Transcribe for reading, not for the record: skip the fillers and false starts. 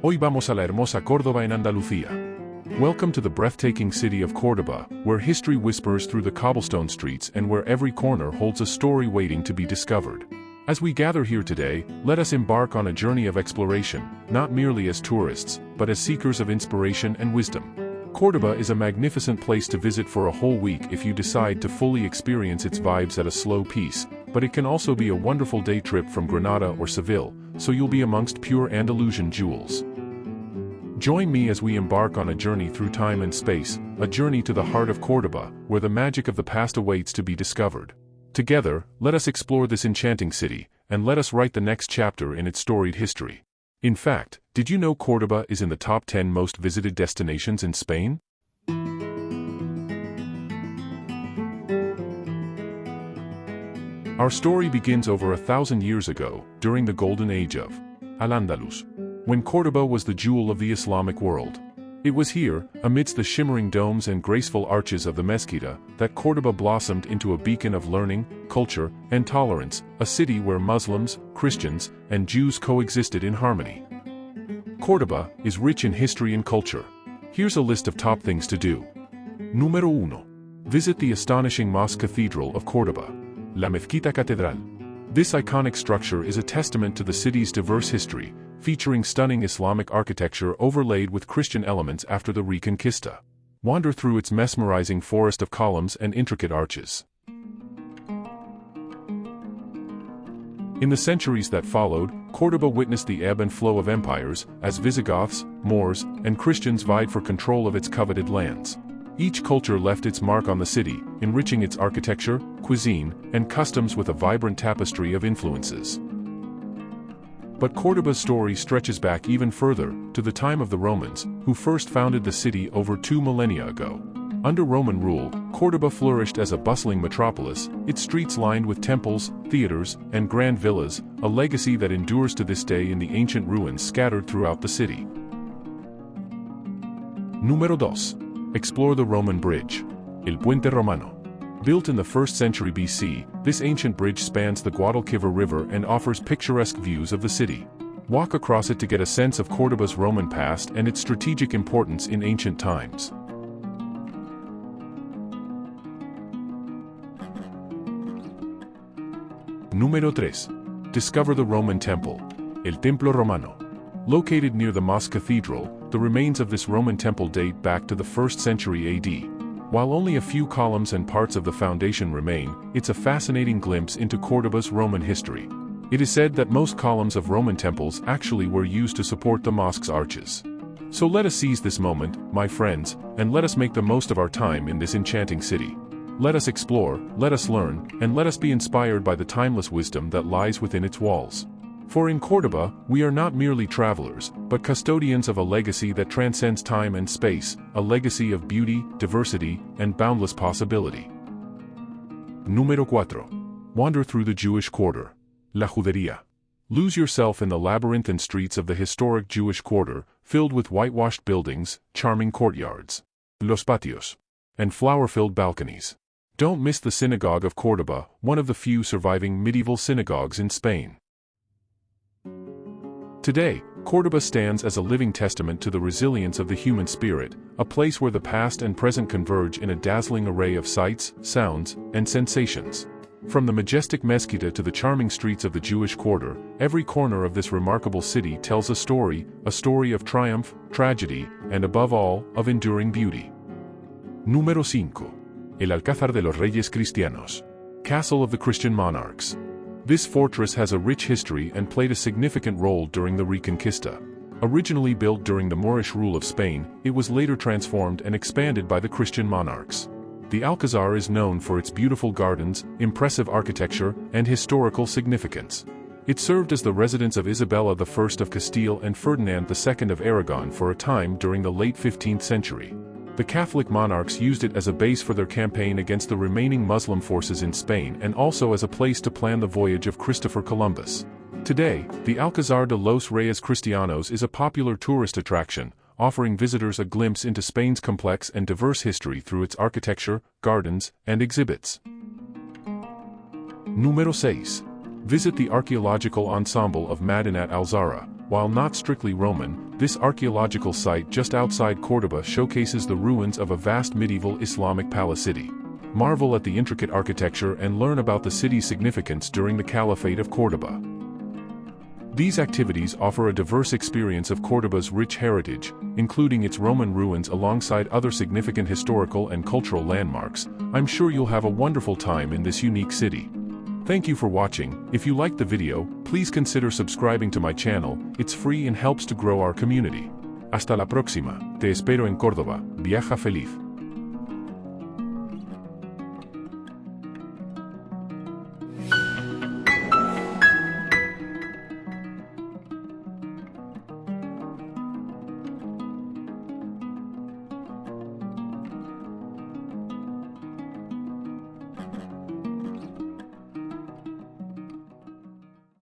Hoy vamos a la hermosa Córdoba en Andalucía. Welcome to the breathtaking city of Córdoba, where history whispers through the cobblestone streets and where every corner holds a story waiting to be discovered. As we gather here today, let us embark on a journey of exploration, not merely as tourists, but as seekers of inspiration and wisdom. Córdoba is a magnificent place to visit for a whole week if you decide to fully experience its vibes at a slow pace, but it can also be a wonderful day trip from Granada or Seville, so you'll be amongst pure Andalusian jewels. Join me as we embark on a journey through time and space, a journey to the heart of Córdoba, where the magic of the past awaits to be discovered. Together, let us explore this enchanting city, and let us write the next chapter in its storied history. In fact, did you know Córdoba is in the top 10 most visited destinations in Spain? Our story begins over 1,000 years ago, during the golden age of Al-Andalus, when Córdoba was the jewel of the Islamic world. It was here, amidst the shimmering domes and graceful arches of the Mezquita, that Córdoba blossomed into a beacon of learning, culture, and tolerance, a city where Muslims, Christians, and Jews coexisted in harmony. Córdoba is rich in history and culture. Here's a list of top things to do. Número 1. Visit the astonishing Mosque Cathedral of Córdoba, La Mezquita-Catedral. This iconic structure is a testament to the city's diverse history, featuring stunning Islamic architecture overlaid with Christian elements after the Reconquista. Wander through its mesmerizing forest of columns and intricate arches. In the centuries that followed, Córdoba witnessed the ebb and flow of empires, as Visigoths, Moors, and Christians vied for control of its coveted lands. Each culture left its mark on the city, enriching its architecture, cuisine, and customs with a vibrant tapestry of influences. But Córdoba's story stretches back even further, to the time of the Romans, who first founded the city over 2 millennia ago. Under Roman rule, Córdoba flourished as a bustling metropolis, its streets lined with temples, theaters, and grand villas, a legacy that endures to this day in the ancient ruins scattered throughout the city. Número 2. Explore the Roman Bridge. El Puente Romano. Built in the 1st century BC, this ancient bridge spans the Guadalquivir River and offers picturesque views of the city. Walk across it to get a sense of Córdoba's Roman past and its strategic importance in ancient times. Número 3. Discover the Roman Temple. El Templo Romano. Located near the Mosque Cathedral, the remains of this Roman temple date back to the 1st century AD. While only a few columns and parts of the foundation remain, it's a fascinating glimpse into Córdoba's Roman history. It is said that most columns of Roman temples actually were used to support the mosque's arches. So let us seize this moment, my friends, and let us make the most of our time in this enchanting city. Let us explore, let us learn, and let us be inspired by the timeless wisdom that lies within its walls. For in Córdoba, we are not merely travelers, but custodians of a legacy that transcends time and space, a legacy of beauty, diversity, and boundless possibility. Número 4. Wander through the Jewish quarter. La Judería. Lose yourself in the labyrinthine streets of the historic Jewish quarter, filled with whitewashed buildings, charming courtyards, los patios, and flower-filled balconies. Don't miss the Synagogue of Córdoba, one of the few surviving medieval synagogues in Spain. Today, Córdoba stands as a living testament to the resilience of the human spirit, a place where the past and present converge in a dazzling array of sights, sounds, and sensations. From the majestic Mezquita to the charming streets of the Jewish quarter, every corner of this remarkable city tells a story of triumph, tragedy, and above all, of enduring beauty. Número 5. El Alcázar de los Reyes Cristianos. Castle of the Christian Monarchs. This fortress has a rich history and played a significant role during the Reconquista. Originally built during the Moorish rule of Spain, it was later transformed and expanded by the Christian monarchs. The Alcázar is known for its beautiful gardens, impressive architecture, and historical significance. It served as the residence of Isabella I of Castile and Ferdinand II of Aragon for a time during the late 15th century. The Catholic monarchs used it as a base for their campaign against the remaining Muslim forces in Spain and also as a place to plan the voyage of Christopher Columbus. Today, the Alcázar de los Reyes Cristianos is a popular tourist attraction, offering visitors a glimpse into Spain's complex and diverse history through its architecture, gardens, and exhibits. Número 6. Visit the archaeological ensemble of Madinat al-Zahra, While not strictly Roman, this archaeological site just outside Córdoba showcases the ruins of a vast medieval Islamic palace city. Marvel at the intricate architecture and learn about the city's significance during the Caliphate of Córdoba. These activities offer a diverse experience of Córdoba's rich heritage, including its Roman ruins alongside other significant historical and cultural landmarks. I'm sure you'll have a wonderful time in this unique city. Thank you for watching. If you liked the video, please consider subscribing to my channel. It's free and helps to grow our community. Hasta la próxima. Te espero en Córdoba. Viaja feliz.